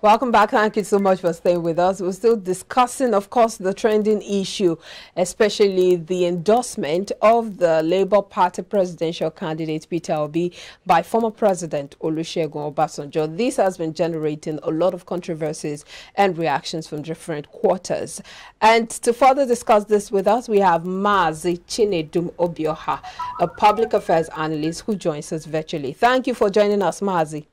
Welcome back. Thank you so much for staying with us. We're still discussing, of course, the trending issue, especially the endorsement of the Labour Party presidential candidate Peter Obi by former President Olusegun Obasanjo. This has been generating a lot of controversies and reactions from different quarters. And to further discuss this with us, we have Mazi Chinedum Obioha, a public affairs analyst who joins us virtually. Thank you for joining us, Mazi.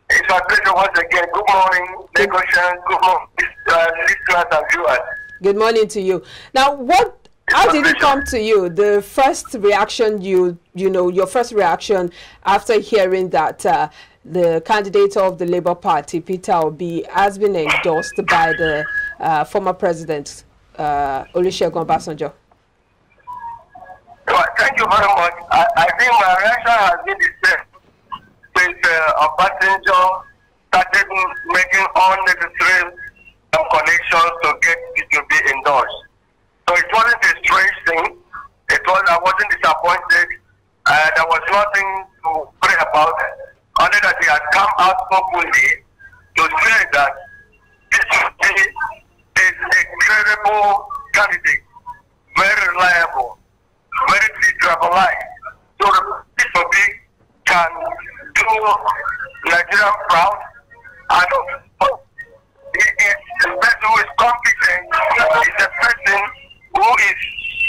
It's my pleasure once again. Good morning, Negocian. Good morning, listeners and viewers. Good morning to you. Now, how did it come to you? The first reaction, your first reaction after hearing that the candidate of the Labour Party, Peter Obi, has been endorsed by the former President Olusegun Obasanjo? Well, thank you very much. I think my reaction has been the same. Obasanjo started making unnecessary connections to get it to be endorsed. So it wasn't a strange thing. I wasn't disappointed. There was nothing to pray about, only that he had come out openly to say that this is a credible candidate, very reliable, very decentralized. So this will be can do Nigeria proud. I don't. He is the person who is competent. He is a person who is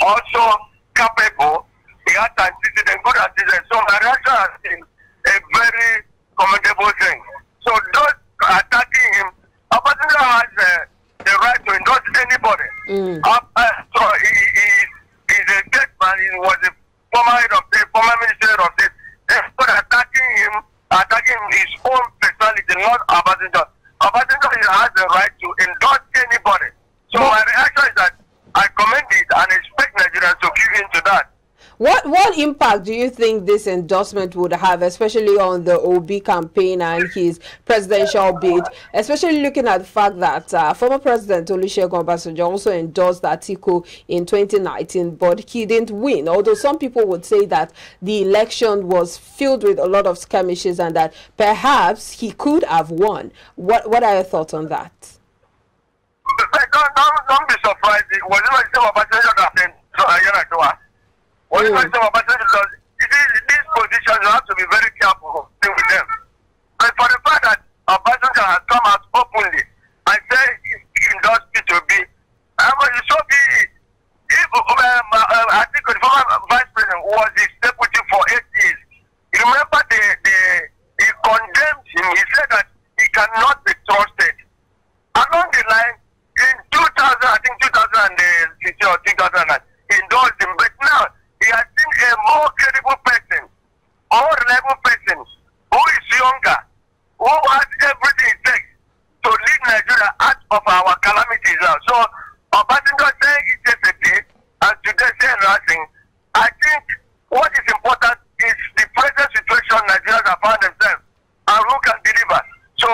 also capable. He has antecedent, good antecedent. So my reaction has been a very commendable thing. So those attacking him, Obasanjo has the right to endorse anybody. So he is a dead man. He was a former head of state, former minister of state. But attacking his own personality, not Obasanjo. Obasanjo has the right to endorse anybody. So my reaction is that I commend it and expect Nigerians to give in to that. What impact do you think this endorsement would have, especially on the Obi campaign and his presidential bid, especially looking at the fact that former President Olusegun Obasanjo also endorsed Atiku in 2019, but he didn't win, although some people would say that the election was filled with a lot of skirmishes and that perhaps he could have won. What are your thoughts on that? Don't be surprised. It was not Obasanjo that endorsed. What is Obasanjo? These positions, you have to be very careful with them. But for the fact that Obasanjo has come out openly and said he endorsed it to be, it should be, I think the former vice president was his deputy for 8 years. You remember he condemned him. He said that he cannot be trusted. Along the line, in 2000, I think 2006 or 2009, he endorsed him. But now, he has seen a more credible person, more reliable person, who is younger, who has everything it takes to lead Nigeria out of our calamities now. So, Obasanjo saying it yesterday, and today saying nothing. I think what is important is the present situation Nigerians have found themselves, and who can deliver. So,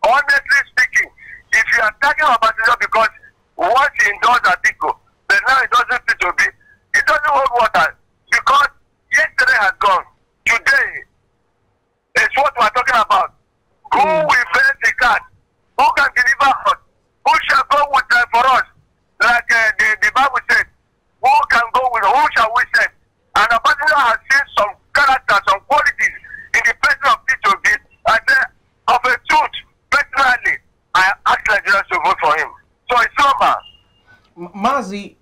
honestly speaking, if you are attacking Obasanjo because once he endorsed Atiku, then now it doesn't fit to be. It doesn't hold water because yesterday has gone. Today is what we are talking about. Who will face the card? Who can deliver us? Who shall go with for us? Like the Bible said, who can go with who shall we send? And Obasanjo has seen some character, some qualities in the person of Peter Obi. I say, of a truth, personally, I ask Nigerians to vote for him. So it's normal. Mazi,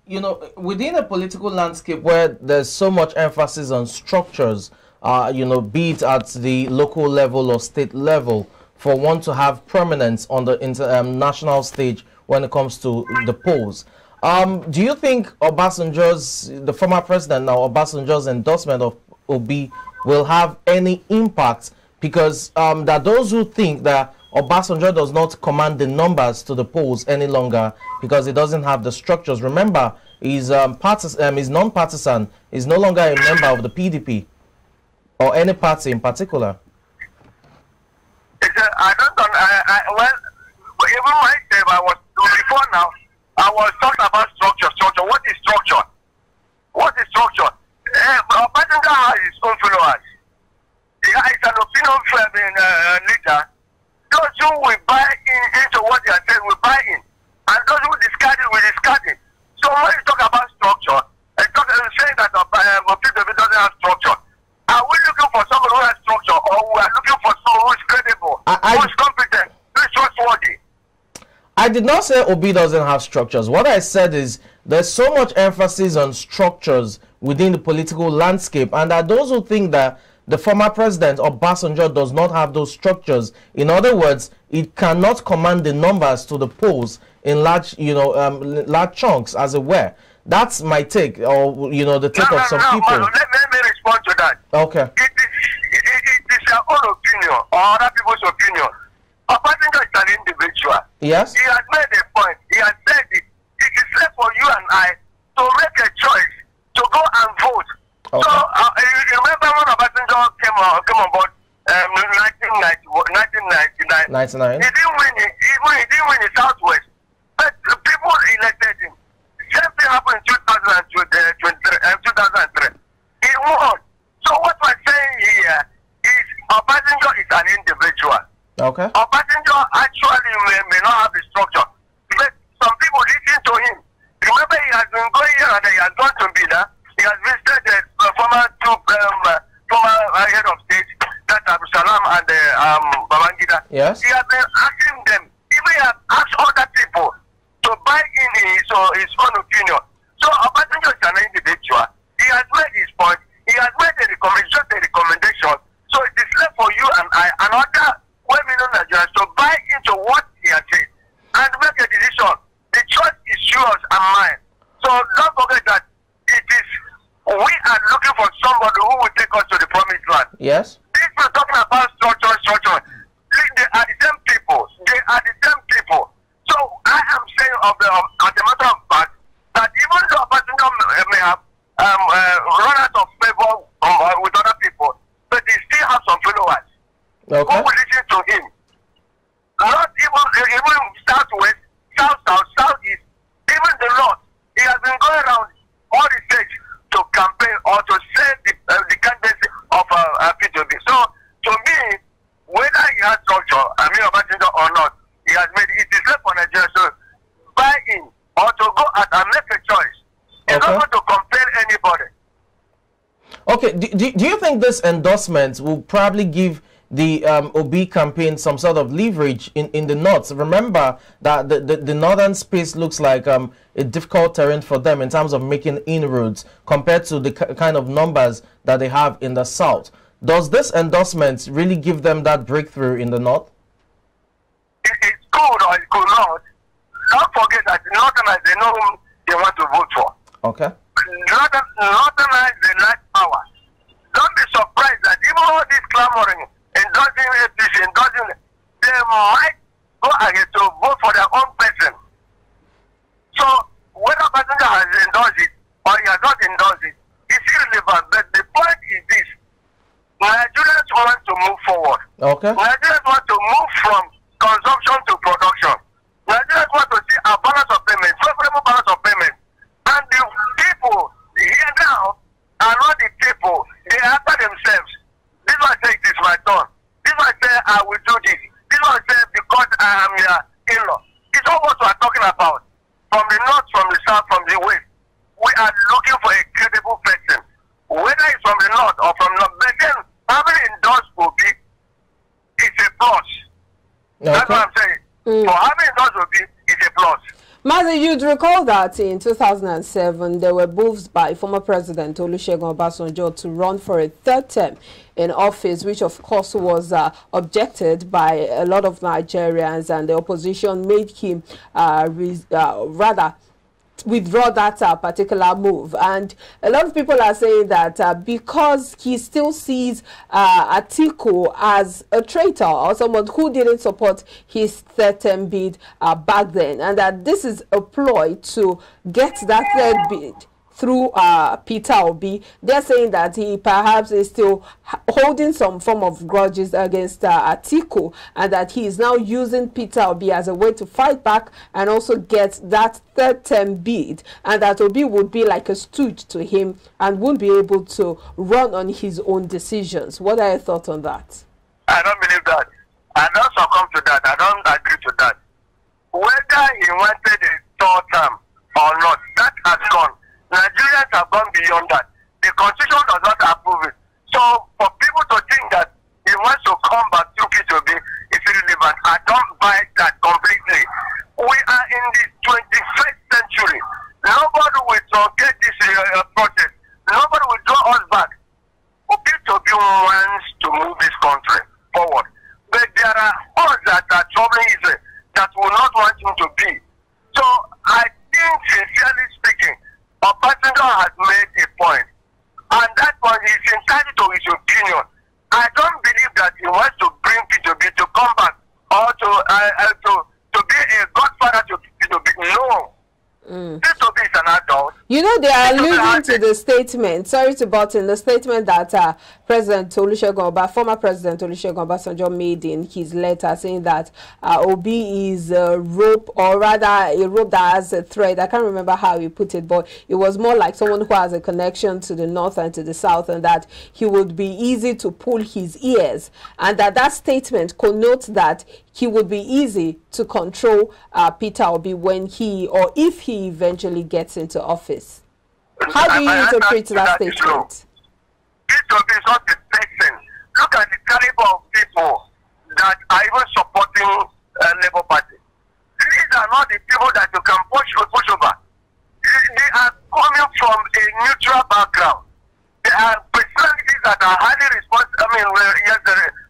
within a political landscape where there's so much emphasis on structures, be it at the local level or state level, for one to have prominence on the international stage when it comes to the polls. Do you think the former president now, Obasanjo's endorsement of Obi will have any impact? Because there are those who think that Obasanjo does not command the numbers to the polls any longer because he doesn't have the structures. Remember, he's non-partisan. He's no longer a member of the PDP or any party in particular. I don't know. Well, even myself, before now, I was talking about structure. What is structure? What is structure? Obasanjo has his own followers. He has an opinion leader. Those who will buy I did not say Obi doesn't have structures. What I said is there's so much emphasis on structures within the political landscape, and that those who think that the former president Obasanjo does not have those structures, in other words, it cannot command the numbers to the polls in large, large chunks, as it were. That's my take, or the take of some people. Let me respond to that. Okay. It is your own opinion or other people's opinion. Obasanjo is an individual. Yes. He has made a point. He has said it. It is left for you and I to make a choice to go and vote. Okay. So you remember when Obasanjo came on board 1999. 99. He didn't win it. He didn't win the Southwest. But the people elected him. Same thing happened in 2003. He won. So what we're saying here is Obasanjo is an individual. Okay. Obasanjo actually may not have the structure. But some people listen to him. Remember, he has been going here and he has gone to Bila. He has visited the former head of state, that's Abu Salam and Babangida. Yes. He has been asking them, even he has asked other people to buy in his own opinion. So Obasanjo is an individual. He has made his point. He has made a recommendation. So it is left for you and I and other well-known Nigerians to buy into what he has said and make a decision. The choice is yours and mine. So don't forget that we are looking for somebody who will take us to the promised land. Yes. People are talking about structure. They are the same people. So I am saying as a matter of fact that even though Obasanjo may have run out of favor with other people, but he still has some followers who will listen to him. Not even Southwest, Southeast, even the North. He has been going around all the states to campaign or to send the candidacy of P2B. So, to me, whether he has structure, Obasanjo or not, he has made it is left for Nigeria to buy in or to go out and make a choice. He's not going to compel anybody. Okay, do you think this endorsement will probably give the Obi campaign some sort of leverage in the North? Remember that the northern space looks like a difficult terrain for them in terms of making inroads compared to the kind of numbers that they have in the South. Does this endorsement really give them that breakthrough in the North? It's good or it's good not. Don't forget that the Northerners, they know whom they want to vote for. Okay. Northerners, they like power. Don't be surprised that even all this clamoring, endorsing APC, they might go ahead to vote for their own person. So, whether Obasanjo has endorsed it or he has not endorsed it, it's irrelevant. But the point is this: Nigerians want to move forward. Okay. Nigerians want to move from consumption to production. Nigerians want to see a balance of payment, favorable balance of payment. And the people here now are not the people. They answer themselves. This one say it is my turn. This one say I will do this. This one say because I am your in-law. It's all what we are talking about. From the north, from the south, from the west. We are looking for a credible person. Whether it's from the north or from the north. But then having endorsed Obi is a plus. Okay. That's what I'm saying. For having endorsed Obi is a plus. Mazi, you'd recall that in 2007, there were moves by former President Olusegun Obasanjo to run for a third term in office, which of course was objected by a lot of Nigerians, and the opposition made him rather withdraw that particular move. And a lot of people are saying that because he still sees Atiku as a traitor or someone who didn't support his third term bid back then, and that this is a ploy to get that third bid through Peter Obi. They're saying that he perhaps is still holding some form of grudges against Atiku, and that he is now using Peter Obi as a way to fight back and also get that third term bid, and that Obi would be like a stooge to him and won't be able to run on his own decisions. What are your thoughts on that? I don't believe that. I don't succumb to that. I don't agree to that. Whether he wanted a third term or not, that has gone. Nigerians have gone beyond that. The constitution does not approve it. So for people to think that he wants to come back to P2B is irrelevant. I don't buy that completely. We to be a godfather to be no. P2B is an adult. You know, they are alluding to the statement, sorry to butt in, the statement that President Olusegun former President Olusegun Obasanjo made in his letter, saying that Obi is a rope, or rather a rope that has a thread. I can't remember how he put it, but it was more like someone who has a connection to the north and to the south, and that he would be easy to pull his ears, and that statement connotes that he would be easy to control Peter Obi when he, or if he eventually gets into office. How do you interpret that statement? Peter Obi is not the person. Look at the caliber of people that are even supporting Labour Party. These are not the people that you can push over. They are coming from a neutral background. They are personalities that are highly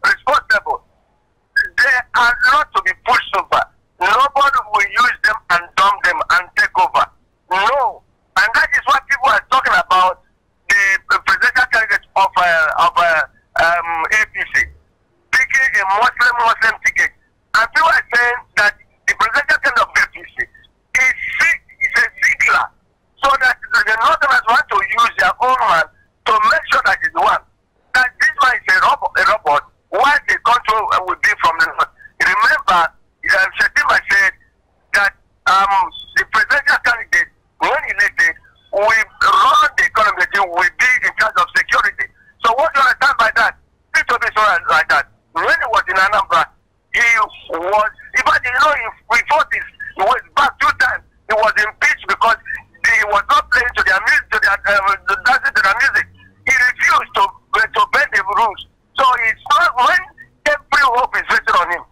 responsible. They are not to be pushed over. Nobody will use them and dump them and take over. No. And that is what people are talking about, the presidential candidate of APC picking a Muslim ticket. And people are saying that the presidential candidate of APC is a ziggler, so that the Northerners want to use their own man to make sure that it's the one. That this one is a robot, while the control will be from the North. Remember, Shetima said that the presidential candidate, when elected, will run the economy, will be in charge of security. So what do you understand by that? P2B is not like that. When he was in Anambra, he was, imagine, you know, he fought this, he was back 2 times. He was impeached because he was not playing to their music, dancing to their music. He refused to bend the rules. So it's not when every hope is resting on him,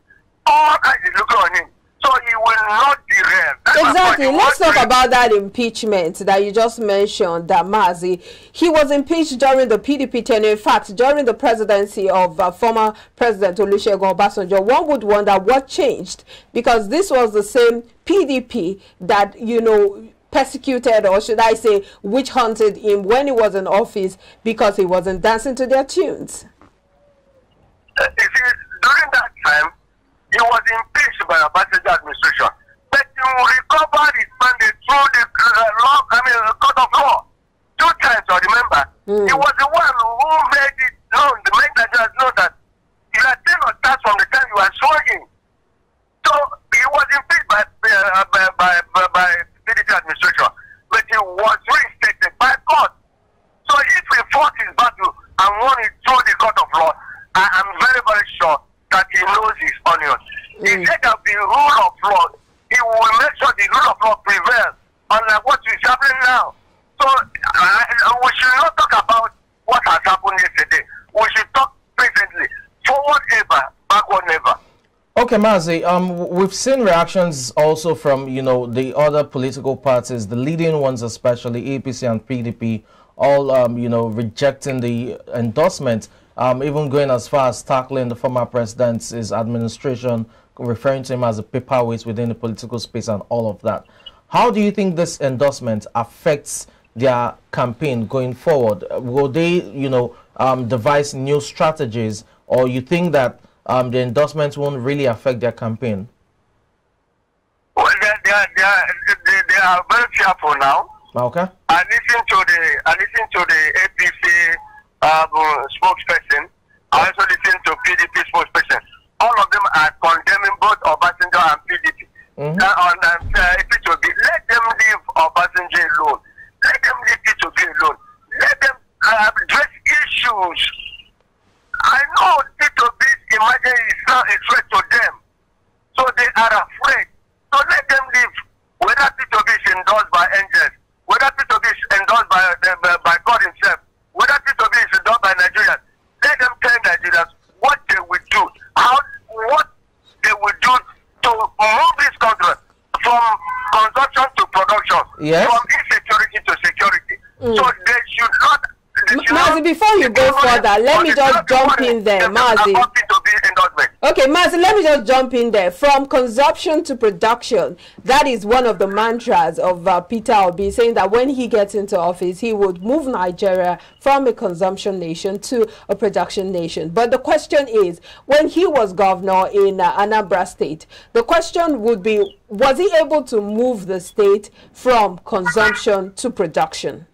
all eyes is looking on him. So he will not derail. Exactly. Let's talk about that impeachment that you just mentioned, that Mazi. He was impeached during the PDP tenure. In fact, during the presidency of former President Olusegun Obasanjo. One would wonder what changed, because this was the same PDP that, you know, persecuted, or should I say witch hunted him when he was in office because he wasn't dancing to their tunes. You see, during that time, he was impeached by the Obasanjo administration, but he recovered his mandate through the court of law 2 times. I remember, he was the one who made it known, the main Nigerians know that he had taken starts from the time you were sworn in. So he was impeached by PDP administration, but he was reinstated by court. So if he fought his battle and won it through the court of law, I am very, very sure that he knows his onions. He said that the rule of law, he will make sure the rule of law prevails, unlike what is happening now. So we should not talk about what has happened yesterday. We should talk presently. Forward ever, backward never. Okay, Mazi, we've seen reactions also from, you know, the other political parties, the leading ones especially, APC and PDP, all, you know, rejecting the endorsement, even going as far as tackling the former president's administration, referring to him as a paperweight within the political space and all of that. How do you think this endorsement affects their campaign going forward? Will they, you know, devise new strategies, or you think that the endorsements won't really affect their campaign? Well, they are very careful now. Okay. I listen to the APC spokesperson. I also listen to PDP spokesperson. All of them are condemning both Obasanjo and PDP. P2B. Let them leave Obasanjo alone. Let them leave P2B alone. Let them address issues. I know P2B's emergency is not a threat to them, so they are afraid. So let them leave. Whether P2B is endorsed by angels, whether P2B is endorsed by God himself, whether P2B is endorsed by Nigerians, let them tell Nigerians what they will do, what they will do to move this country from consumption to production, from insecurity to security. So they should not. Mazi, before you go further, let me just jump in there, Mazi. Okay, Mazi, let me just jump in there. From consumption to production, that is one of the mantras of Peter Obi, saying that when he gets into office, he would move Nigeria from a consumption nation to a production nation. But the question is, when he was governor in Anambra State, the question would be, was he able to move the state from consumption to production?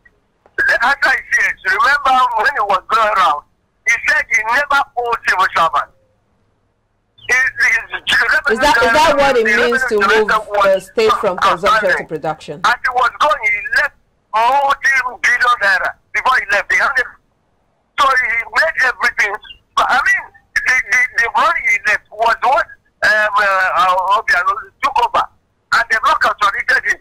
The answer is yes. Remember when he was going around, he said he never owed civil servants. Is that what it means to move the state from consumption to production? As he was going, he left multi-billion naira before he left. So he made everything. But I mean, the money he left was what took over. And the block contradicted him.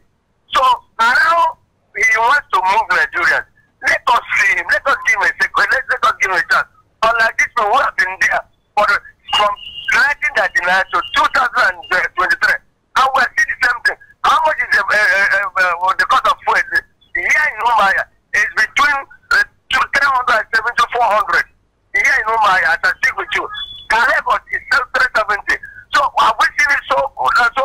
So now he wants to move Nigerians. Let us see him. Let us give him a second. Let us give him a chance. Unlike this, we have been there from 1999 to 2023. And we're seeing the same thing. How much is the cost of fuel? Here in Umaya is between 370 to 400. Here in Umaya, as I speak with you, Lagos is still 370. So have we seen it so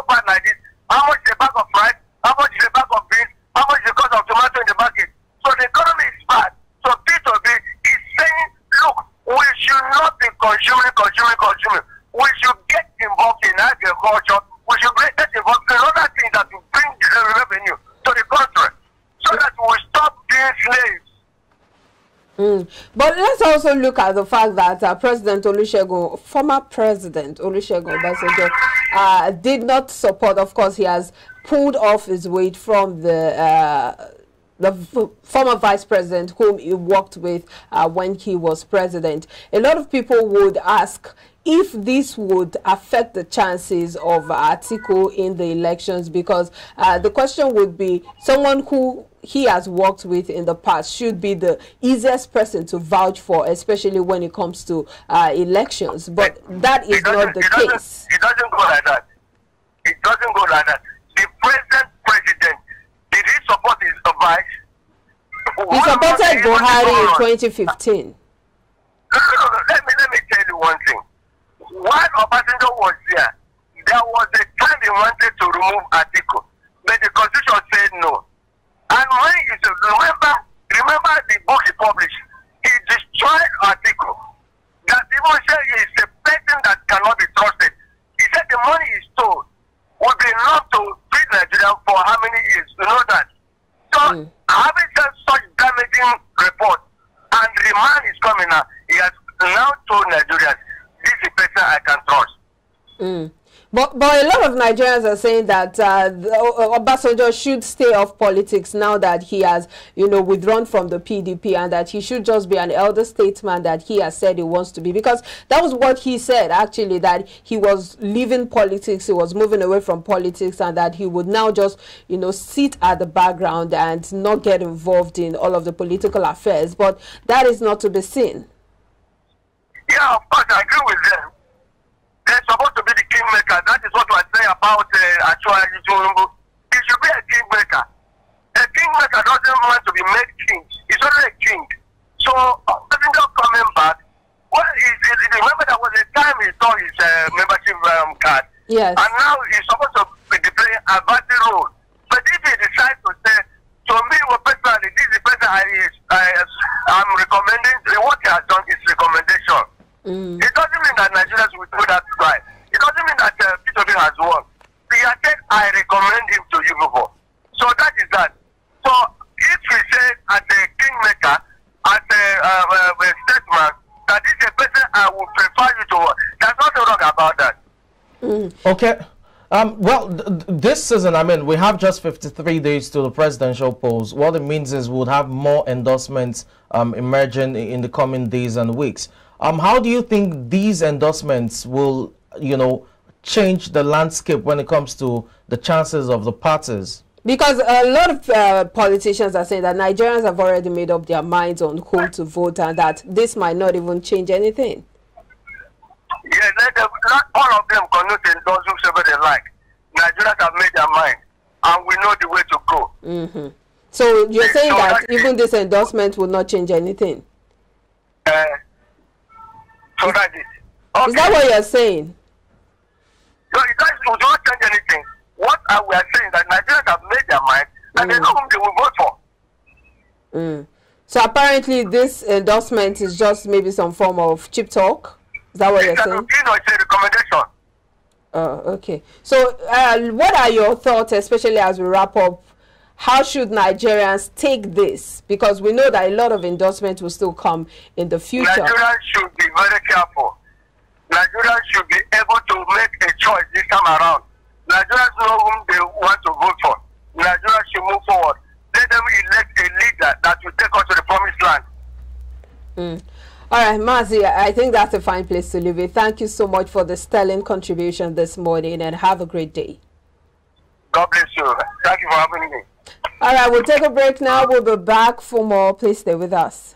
bad like this? How much is the bag of rice? How much is the bag of beans? How much is the cost of tomato in the market? So the economy is bad. So P2B is saying, look, we should not be consuming. We should get involved in agriculture. We should get involved in other things that will bring revenue to the country so that we stop being slaves. But let's also look at the fact that former President Olusegun Obasanjo did not support. Of course, he has pulled off his weight from the former vice president whom he worked with when he was president. A lot of people would ask if this would affect the chances of Atiku in the elections, because the question would be, someone who he has worked with in the past should be the easiest person to vouch for, especially when it comes to elections. But that is not the case. It doesn't go like that. It doesn't go like that. The present president, did he support his vice? He supported Buhari in 2015. No. Let me tell you one thing. While Obasanjo was there was a time he wanted to remove Atiku, but the constitution said no. And when you remember the book he published, he destroyed Atiku. That even said he is a person that cannot be trusted. He said the money he stole would be enough to feed Nigeria for how many years? You know that. So having said such damaging report, and the man is coming now, he has now told Nigerians, this is a person I can trust. But a lot of Nigerians are saying that Obasanjo should stay off politics now that he has, withdrawn from the PDP, and that he should just be an elder statesman that he has said he wants to be. Because that was what he said, actually, that he was leaving politics, he was moving away from politics, and that he would now just, sit at the background and not get involved in all of the political affairs. But that is not to be seen. Yeah, of course, I agree with them. They're supposed to be the kingmaker. That is what I say about Achua Ijurungu. He should be a kingmaker. A kingmaker doesn't want to be made king. He's already a king. So, Obasanjo coming back, remember there was a time he saw his membership card. Yes. And now he's supposed to be playing a vital role. But if he decides to say, to me personally, this is the person I'm recommending, what he has done is recommendation. It doesn't mean that Nigerians will do that right. It doesn't mean that P2B has won. He has said, I recommend him to you people. So that is that. So if we say as a kingmaker, as a statesman, that is a person I would prefer you to work. There's nothing wrong about that. Okay. Well, this season, we have just 53 days to the presidential polls. What it means is we'll have more endorsements emerging in the coming days and weeks. How do you think these endorsements will, change the landscape when it comes to the chances of the parties? Because a lot of politicians are saying that Nigerians have already made up their minds on whom to vote, and that this might not even change anything. Yes, not all of them cannot endorse whoever they like. Nigerians have made their mind, and we know the way to go. So you're saying that even this endorsement will not change anything? So that is. Okay. Is that what you're saying? So it doesn't change anything. What we are saying that Nigerians have made their mind and they know whom they will vote for. So apparently this endorsement is just maybe some form of cheap talk. Is that what you're saying? It's a recommendation. Oh, okay. So what are your thoughts, especially as we wrap up? How should Nigerians take this? Because we know that a lot of endorsements will still come in the future. Nigerians should be very careful. Nigerians should be able to make a choice this time around. Nigerians know whom they want to vote for. Nigerians should move forward. Let them elect a leader that will take us to the promised land. All right, Mazi, I think that's a fine place to leave it. Thank you so much for the sterling contribution this morning, and have a great day. God bless you. Thank you for having me. All right, we'll take a break now. We'll be back for more. Please stay with us.